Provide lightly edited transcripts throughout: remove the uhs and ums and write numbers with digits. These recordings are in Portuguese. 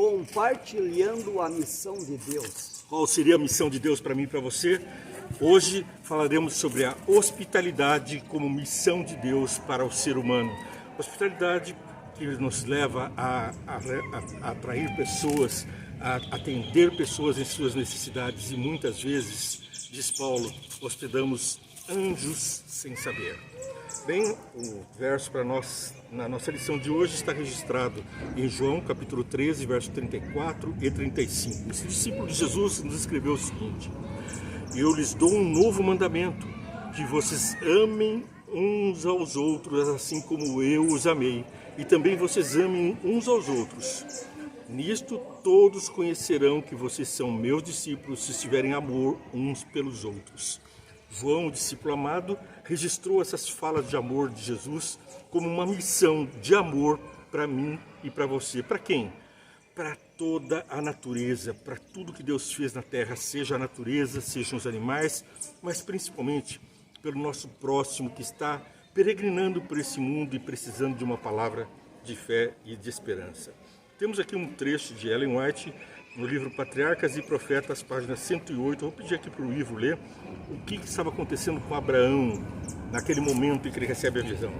compartilhando a missão de Deus. Qual seria a missão de Deus para mim e para você? Hoje falaremos sobre a hospitalidade como missão de Deus para o ser humano. Hospitalidade que nos leva a atrair pessoas, a atender pessoas em suas necessidades e muitas vezes, diz Paulo, hospedamos anjos sem saber. Bem, o verso para nós, na nossa lição de hoje, está registrado em João, capítulo 13, verso 34 e 35. Esse discípulo de Jesus nos escreveu o seguinte: eu lhes dou um novo mandamento, que vocês amem uns aos outros, assim como eu os amei, e também vocês amem uns aos outros. Nisto todos conhecerão que vocês são meus discípulos, se tiverem amor uns pelos outros. João, o discípulo amado, registrou essas falas de amor de Jesus como uma missão de amor para mim e para você. Para quem? Para toda a natureza, para tudo que Deus fez na terra, seja a natureza, sejam os animais, mas principalmente pelo nosso próximo que está peregrinando por esse mundo e precisando de uma palavra de fé e de esperança. Temos aqui um trecho de Ellen White, no livro Patriarcas e Profetas, página 108. Vou pedir aqui para o Ivo ler o que estava acontecendo com Abraão naquele momento em que ele recebe a visão.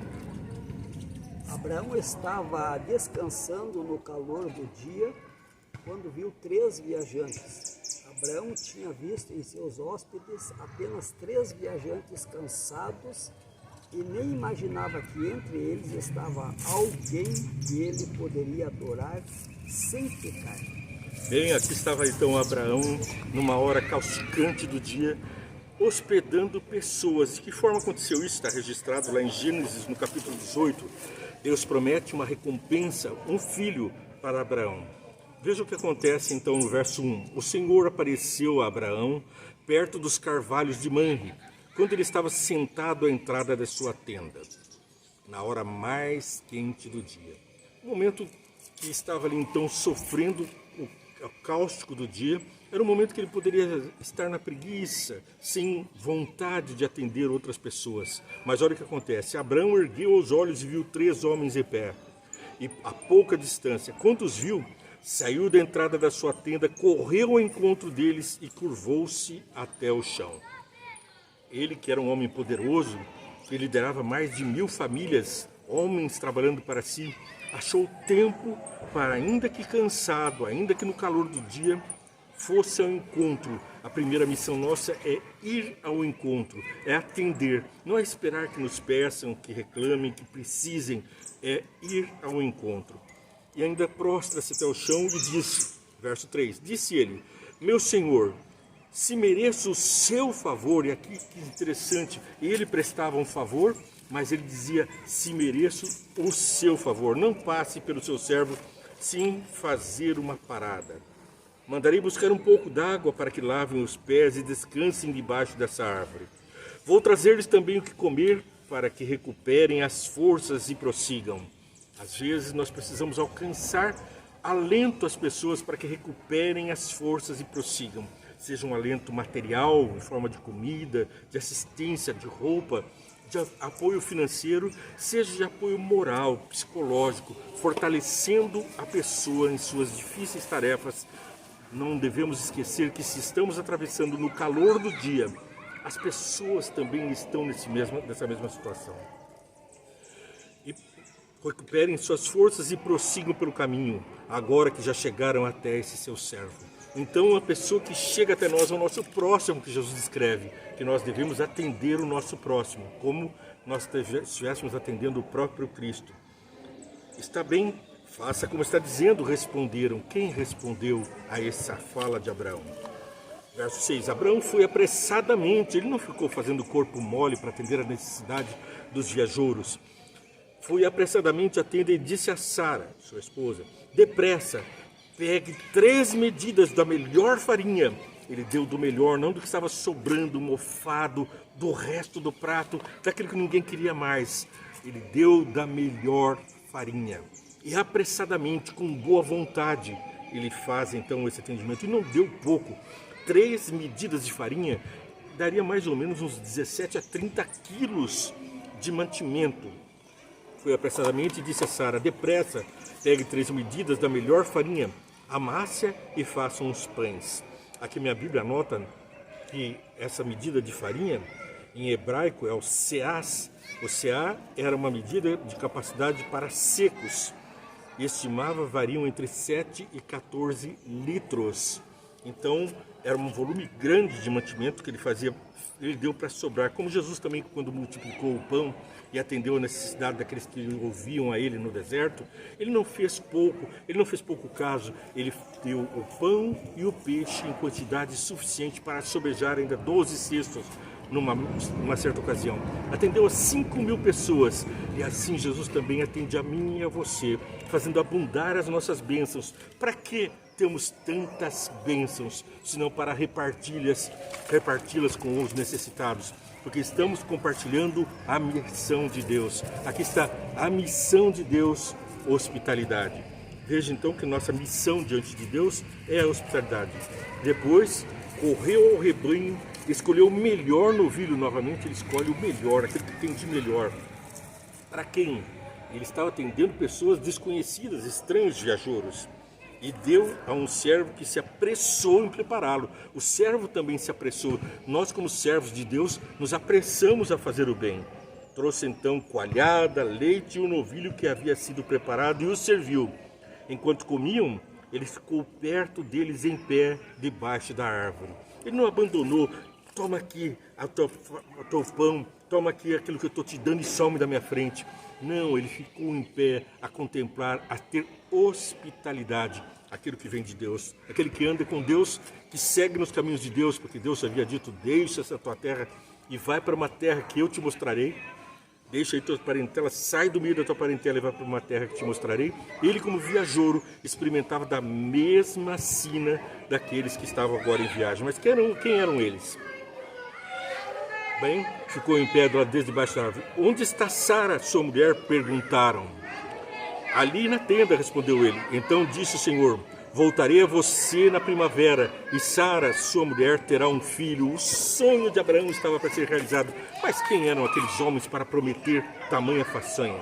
Abraão estava descansando no calor do dia quando viu 3 viajantes. Abraão tinha visto em seus hóspedes apenas 3 viajantes cansados e nem imaginava que entre eles estava alguém que ele poderia adorar sem pecar. Bem, aqui estava então Abraão, numa hora causticante do dia, hospedando pessoas. De que forma aconteceu isso? Está registrado lá em Gênesis, no capítulo 18. Deus promete uma recompensa, um filho para Abraão. Veja o que acontece então no verso 1. O Senhor apareceu a Abraão perto dos carvalhos de Mamre, quando ele estava sentado à entrada da sua tenda, na hora mais quente do dia. O momento que estava ali então sofrendo o cáustico do dia, era um momento que ele poderia estar na preguiça, sem vontade de atender outras pessoas. Mas olha o que acontece: Abraão ergueu os olhos e viu 3 homens em pé, e a pouca distância. Quando os viu, saiu da entrada da sua tenda, correu ao encontro deles e curvou-se até o chão. Ele, que era um homem poderoso, que liderava mais de 1000 famílias, homens trabalhando para si, achou tempo para, ainda que cansado, ainda que no calor do dia, fosse ao encontro. A primeira missão nossa é ir ao encontro, é atender, não é esperar que nos peçam, que reclamem, que precisem, é ir ao encontro. E ainda prostra-se até o chão e disse, verso 3, disse ele: meu Senhor, se mereço o seu favor, e aqui que interessante, ele prestava um favor, mas ele dizia, se mereço o seu favor, não passe pelo seu servo sem fazer uma parada. Mandarei buscar um pouco d'água para que lavem os pés e descansem debaixo dessa árvore. Vou trazer-lhes também o que comer para que recuperem as forças e prossigam. Às vezes nós precisamos alcançar alento às pessoas para que recuperem as forças e prossigam. Seja um alento material, em forma de comida, de assistência, de roupa, de apoio financeiro, seja de apoio moral, psicológico, fortalecendo a pessoa em suas difíceis tarefas. Não devemos esquecer que se estamos atravessando no calor do dia, as pessoas também estão nessa mesma situação. E recuperem suas forças e prossigam pelo caminho, agora que já chegaram até esse seu servo. Então, a pessoa que chega até nós é o nosso próximo, que Jesus descreve, que nós devemos atender o nosso próximo, como nós estivéssemos atendendo o próprio Cristo. Está bem, faça como está dizendo, responderam. Quem respondeu a essa fala de Abraão? Verso 6, Abraão foi apressadamente, ele não ficou fazendo corpo mole para atender a necessidade dos viajoros. Foi apressadamente à tenda e disse a Sara, sua esposa, depressa, pegue 3 medidas da melhor farinha. Ele deu do melhor, não do que estava sobrando, mofado, do resto do prato, daquilo que ninguém queria mais. Ele deu da melhor farinha. E apressadamente, com boa vontade, ele faz então esse atendimento. E não deu pouco. 3 medidas de farinha daria mais ou menos uns 17 a 30 quilos de mantimento. Foi apressadamente e disse a Sara, depressa, pegue 3 medidas da melhor farinha, amasse-a e façam os pães. Aqui minha Bíblia anota que essa medida de farinha, em hebraico, é o seás. O seá era uma medida de capacidade para secos. Estimava variam entre 7 e 14 litros. Então, era um volume grande de mantimento que ele deu para sobrar. Como Jesus também, quando multiplicou o pão e atendeu a necessidade daqueles que ouviam a ele no deserto, ele não fez pouco caso, ele deu o pão e o peixe em quantidade suficiente para sobejar ainda 12 cestos numa certa ocasião. Atendeu a 5.000 pessoas, e assim Jesus também atende a mim e a você, fazendo abundar as nossas bênçãos. Para que temos tantas bênçãos, senão para reparti-las com os necessitados? Porque estamos compartilhando a missão de Deus. Aqui está a missão de Deus, hospitalidade. Veja então que nossa missão diante de Deus é a hospitalidade. Depois, correu ao rebanho, escolheu o melhor novilho. Novamente ele escolhe o melhor, aquele que tem de melhor. Para quem? Ele estava atendendo pessoas desconhecidas, estranhos viajoros. E deu a um servo que se apressou em prepará-lo. O servo também se apressou. Nós, como servos de Deus, nos apressamos a fazer o bem. Trouxe então coalhada, leite e o novilho que havia sido preparado e o serviu. Enquanto comiam, ele ficou perto deles em pé, debaixo da árvore. Ele não abandonou. Toma aqui o teu pão, toma aqui aquilo que eu estou te dando e some da minha frente. Não, ele ficou em pé a contemplar, a ter hospitalidade, aquilo que vem de Deus, aquele que anda com Deus, que segue nos caminhos de Deus, porque Deus havia dito: deixa essa tua terra e vai para uma terra que eu te mostrarei. Deixa aí tua parentela, sai do meio da tua parentela e vai para uma terra que te mostrarei. Ele, como viajouro, experimentava da mesma sina daqueles que estavam agora em viagem. Mas quem eram eles? Bem, ficou em pé desde debaixo da árvore. Onde está Sara, sua mulher? Perguntaram. Ali na tenda, respondeu ele. Então disse o Senhor: voltarei a você na primavera, e Sara, sua mulher, terá um filho. O sonho de Abraão estava para ser realizado. Mas quem eram aqueles homens para prometer tamanha façanha?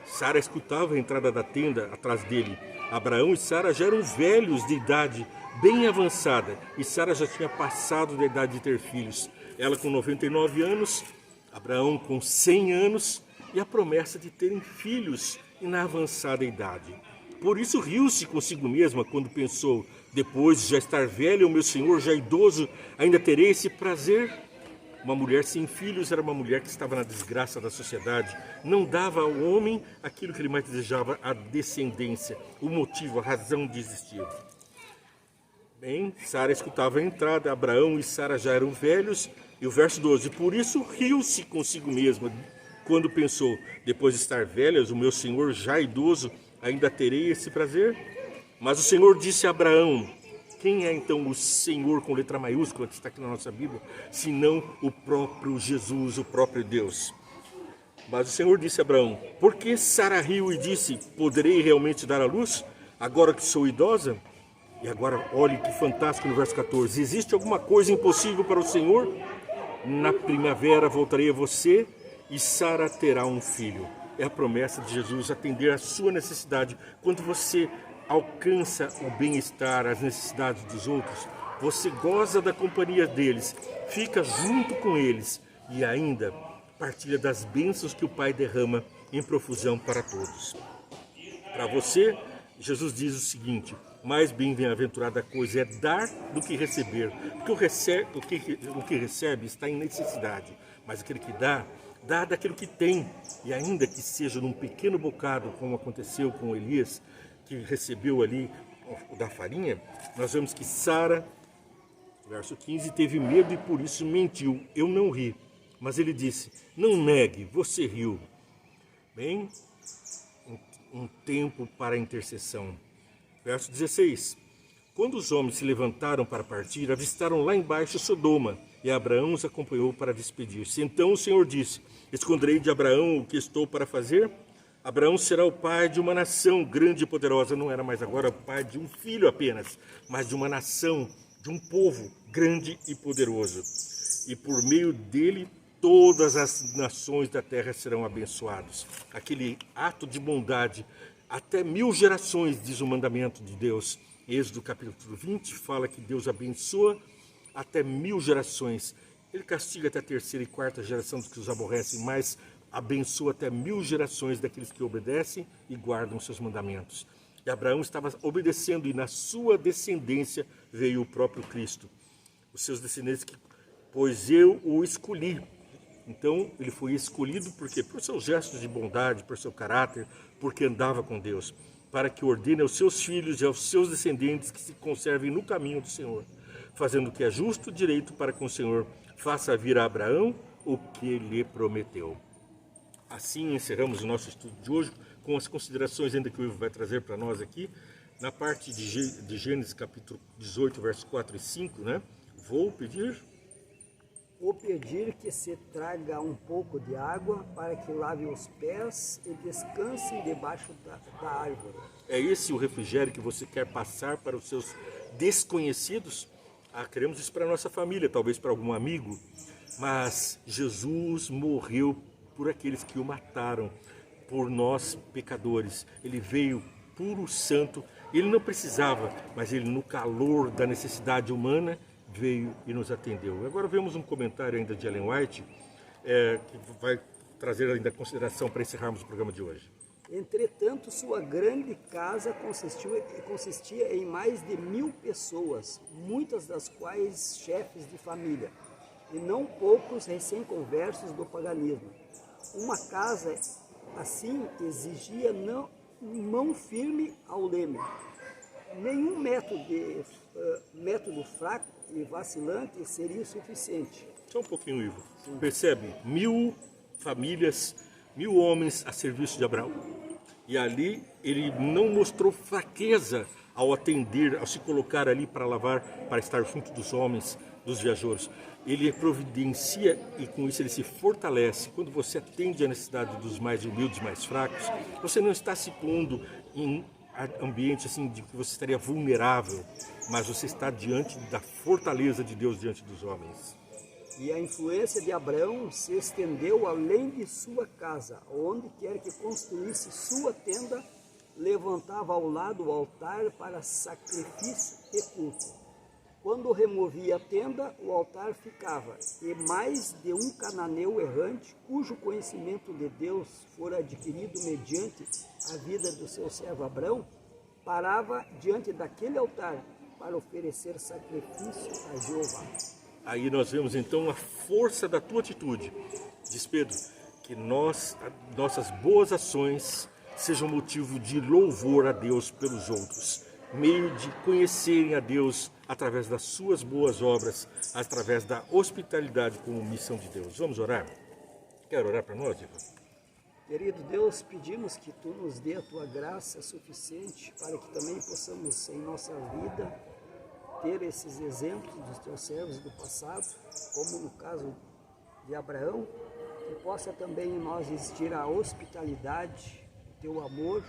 Sara escutava a entrada da tenda atrás dele. Abraão e Sara já eram velhos de idade bem avançada, e Sara já tinha passado da idade de ter filhos. Ela com 99 anos, Abraão com 100 anos, e a promessa de terem filhos na avançada idade. Por isso riu-se consigo mesma quando pensou: depois de já estar velho, o meu senhor já idoso, ainda terei esse prazer? Uma mulher sem filhos era uma mulher que estava na desgraça da sociedade, não dava ao homem aquilo que ele mais desejava, a descendência, o motivo, a razão de existir. Bem, Sara escutava a entrada, Abraão e Sara já eram velhos, e o verso 12, por isso riu-se consigo mesma, quando pensou: depois de estar velhas, o meu senhor já idoso, ainda terei esse prazer? Mas o Senhor disse a Abraão: quem é então o Senhor com letra maiúscula que está aqui na nossa Bíblia, senão o próprio Jesus, o próprio Deus? Mas o Senhor disse a Abraão: por que Sara riu e disse: poderei realmente dar à luz, agora que sou idosa? E agora, olhe que fantástico no verso 14. Existe alguma coisa impossível para o Senhor? Na primavera voltarei a você e Sara terá um filho. É a promessa de Jesus atender à sua necessidade. Quando você alcança o bem-estar, as necessidades dos outros, você goza da companhia deles, fica junto com eles e ainda partilha das bênçãos que o Pai derrama em profusão para todos. Para você, Jesus diz o seguinte: mais bem-aventurada coisa é dar do que receber, porque o que recebe está em necessidade, mas aquele que dá daquilo que tem, e ainda que seja num pequeno bocado, como aconteceu com Elias, que recebeu ali da farinha. Nós vemos que Sara, verso 15, teve medo e por isso mentiu: eu não ri. Mas ele disse: não negue, você riu. Bem, um tempo para a intercessão. Verso 16, quando os homens se levantaram para partir, avistaram lá embaixo Sodoma, e Abraão os acompanhou para despedir-se. Então o Senhor disse: esconderei de Abraão o que estou para fazer? Abraão será o pai de uma nação grande e poderosa. Não era mais agora o pai de um filho apenas, mas de uma nação, de um povo grande e poderoso. E por meio dele, todas as nações da terra serão abençoadas. Aquele ato de bondade, até 1000 gerações, diz o mandamento de Deus, Êxodo capítulo 20 fala que Deus abençoa até 1000 gerações. Ele castiga até a 3ª e 4ª geração dos que os aborrecem, mas abençoa até 1000 gerações daqueles que obedecem e guardam seus mandamentos. E Abraão estava obedecendo e na sua descendência veio o próprio Cristo. Os seus descendentes, pois eu o escolhi. Então ele foi escolhido por quê? Por seus gestos de bondade, por seu caráter, porque andava com Deus, para que ordene aos seus filhos e aos seus descendentes que se conservem no caminho do Senhor, fazendo o que é justo e direito para com o Senhor, faça vir a Abraão o que lhe prometeu. Assim encerramos o nosso estudo de hoje com as considerações ainda que o Ivo vai trazer para nós aqui, na parte de Gênesis capítulo 18, versos 4 e 5, né? Vou pedir que se traga um pouco de água para que lave os pés e descanse debaixo da árvore. É esse o refrigério que você quer passar para os seus desconhecidos? Queremos isso para a nossa família, talvez para algum amigo, mas Jesus morreu por aqueles que o mataram, por nós pecadores. Ele veio puro, santo, ele não precisava, mas ele no calor da necessidade humana veio e nos atendeu. Agora vemos um comentário ainda de Ellen White, que vai trazer ainda consideração para encerrarmos o programa de hoje. Entretanto, sua grande casa consistia em mais de 1000 pessoas, muitas das quais chefes de família, e não poucos recém-conversos do paganismo. Uma casa assim exigia mão firme ao leme. Nenhum método fraco e vacilante seria suficiente. Só um pouquinho, Ivo. Sim. Percebe? 1000 famílias, 1000 homens a serviço de Abraão. E ali ele não mostrou fraqueza ao atender, ao se colocar ali para lavar, para estar junto dos homens, dos viajeros. Ele providencia e com isso ele se fortalece. Quando você atende a necessidade dos mais humildes, mais fracos, você não está se pondo em ambiente assim de que você estaria vulnerável, mas você está diante da fortaleza de Deus diante dos homens. E a influência de Abraão se estendeu além de sua casa, onde quer que construísse sua tenda, levantava ao lado o altar para sacrifício e culto. Quando removia a tenda, o altar ficava, e mais de um cananeu errante, cujo conhecimento de Deus fora adquirido mediante a vida do seu servo Abraão, parava diante daquele altar para oferecer sacrifício a Jeová. Aí nós vemos então a força da tua atitude. Diz Pedro, que nossas boas ações sejam motivo de louvor a Deus pelos outros, meio de conhecerem a Deus através das suas boas obras, através da hospitalidade como missão de Deus. Vamos orar? Quer orar para nós, Ivan? Querido Deus, pedimos que Tu nos dê a Tua graça suficiente para que também possamos em nossa vida ter esses exemplos dos Teus servos do passado, como no caso de Abraão, que possa também em nós existir a hospitalidade, o Teu amor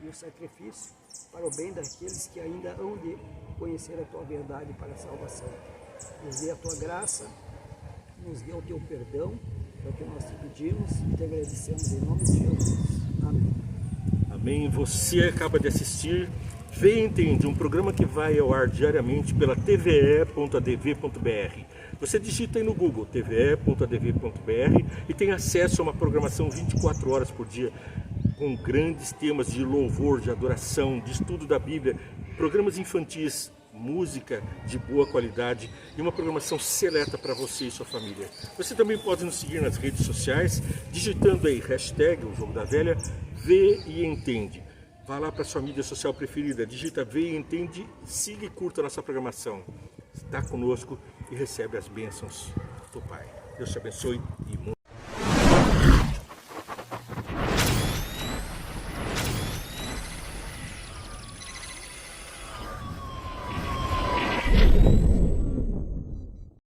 e o sacrifício para o bem daqueles que ainda hão de conhecer a Tua verdade para a salvação. Nos dê a Tua graça, nos dê o Teu perdão, é o que nós te pedimos e te agradecemos em nome de Jesus. Amém. Amém. Você acaba de assistir Vê e Entende, um programa que vai ao ar diariamente pela tve.adv.br. Você digita aí no Google, tve.adv.br, e tem acesso a uma programação 24 horas por dia, com grandes temas de louvor, de adoração, de estudo da Bíblia, programas infantis, música de boa qualidade e uma programação seleta para você e sua família. Você também pode nos seguir nas redes sociais, digitando aí hashtag, o Jogo da Velha, Vê e Entende. Vá lá para a sua mídia social preferida, digita Vê e Entende, siga e curta a nossa programação. Está conosco e recebe as bênçãos do Pai. Deus te abençoe e muito.